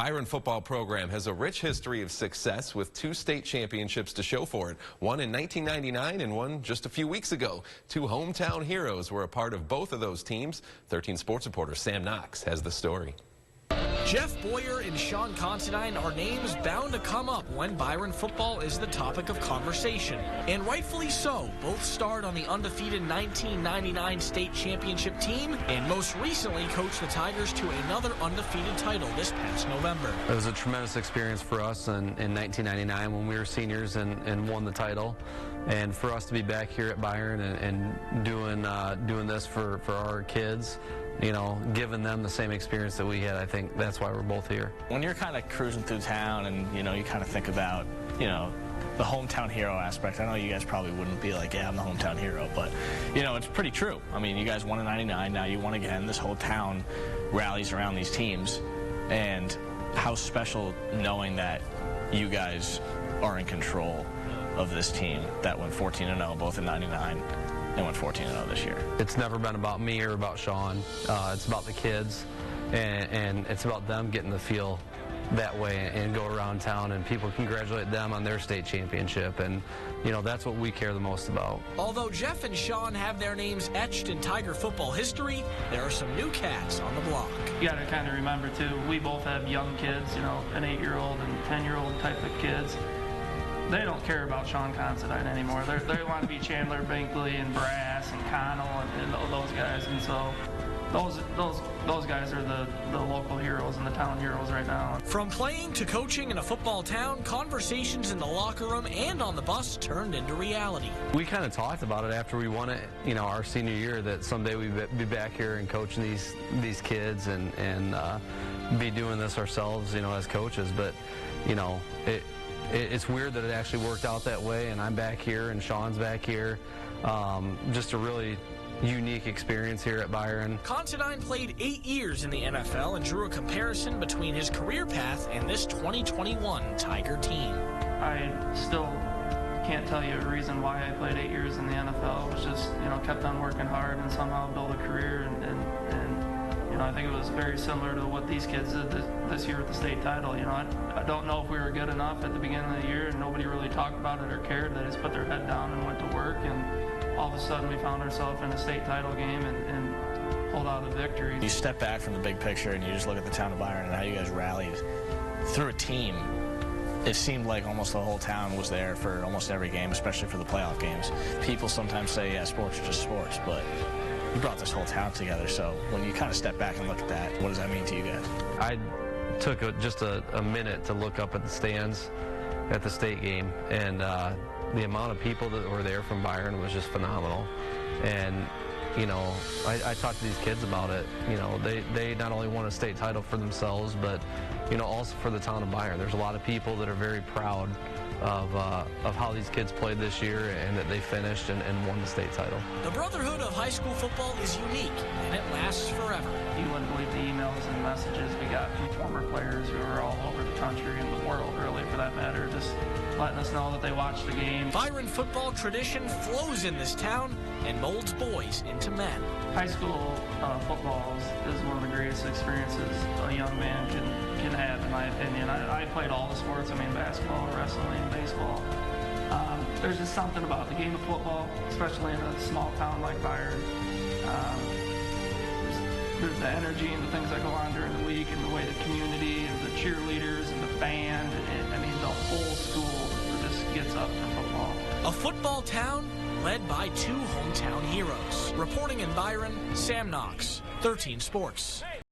Byron football program has a rich history of success with 2 state championships to show for it. One in 1999 and one just a few weeks ago. 2 hometown heroes were a part of both of those teams. 13 sports reporter Sam Knox has the story. Jeff Boyer and Sean Considine are names bound to come up when Byron football is the topic of conversation. And rightfully so. Both starred on the undefeated 1999 state championship team and most recently coached the Tigers to another undefeated title this past November. It was a tremendous experience for us in 1999 when we were seniors and won the title. And for us to be back here at Byron and doing this for our kids, you know, giving them the same experience that we had, I think that's why we're both here. When you're kind of cruising through town and, you know, you kind of think about, you know, the hometown hero aspect. I know you guys probably wouldn't be like, yeah, I'm the hometown hero, but, you know, it's pretty true. I mean, you guys won in 99, now you won again. This whole town rallies around these teams. And how special knowing that you guys are in control of this team that went 14-0 both in 99 and went 14-0 this year. It's never been about me or about Sean. It's about the kids, and it's about them getting to feel that way and go around town and people congratulate them on their state championship, and you know, that's what we care the most about. Although Jeff and Sean have their names etched in Tiger football history, there are some new cats on the block. You got to kind of remember too, we both have young kids, you know, an 8-year-old and 10-year-old type of kids. They don't care about Sean Considine anymore. They want to be Chandler Binkley and Brass and Connell and those guys. And so those guys are the local heroes and the town heroes right now. From playing to coaching in a football town, conversations in the locker room and on the bus turned into reality. We kind of talked about it after we won it, you know, our senior year, that someday we'd be back here and coaching these kids and be doing this ourselves, you know, as coaches. But, you know, it's weird that it actually worked out that way, and I'm back here and Sean's back here. Just a really unique experience here at Byron. Considine played 8 years in the NFL and drew a comparison between his career path and this 2021 Tiger team. I still can't tell you a reason why I played 8 years in the NFL. It was just, you know, kept on working hard and somehow built a career, and you know, I think it was very similar to what these kids did this year with the state title. You know, I don't know if we were good enough at the beginning of the year and nobody really talked about it or cared. They just put their head down and went to work, and all of a sudden we found ourselves in a state title game and pulled out a victory. You step back from the big picture and you just look at the town of Byron and how you guys rallied through a team. It seemed like almost the whole town was there for almost every game, especially for the playoff games. People sometimes say, yeah, sports are just sports, but you brought this whole town together. So when you kind of step back and look at that, what does that mean to you guys? I took just a minute to look up at the stands at the state game, and the amount of people that were there from Byron was just phenomenal. And you know, I talked to these kids about it. You know, they not only won a state title for themselves, but you know, also for the town of Byron. There's a lot of people that are very proud of how these kids played this year and that they finished and won the state title. The brotherhood of high school football is unique, and it lasts forever. You wouldn't believe the emails and messages we got from former players who are all over the country and the world, really, for that matter, just letting us know that they watched the game. Byron football tradition flows in this town and molds boys into men. High school football is one of the greatest experiences a young man can have, in my opinion. I played all the sports. I mean, basketball, wrestling, baseball. There's just something about the game of football, especially in a small town like Byron. There's the energy and the things that go on during the week, and the way the community and the cheerleaders and the band, and I mean, the whole school just gets up for football. A football town led by 2 hometown heroes. Reporting in Byron, Sam Knox, 13 Sports.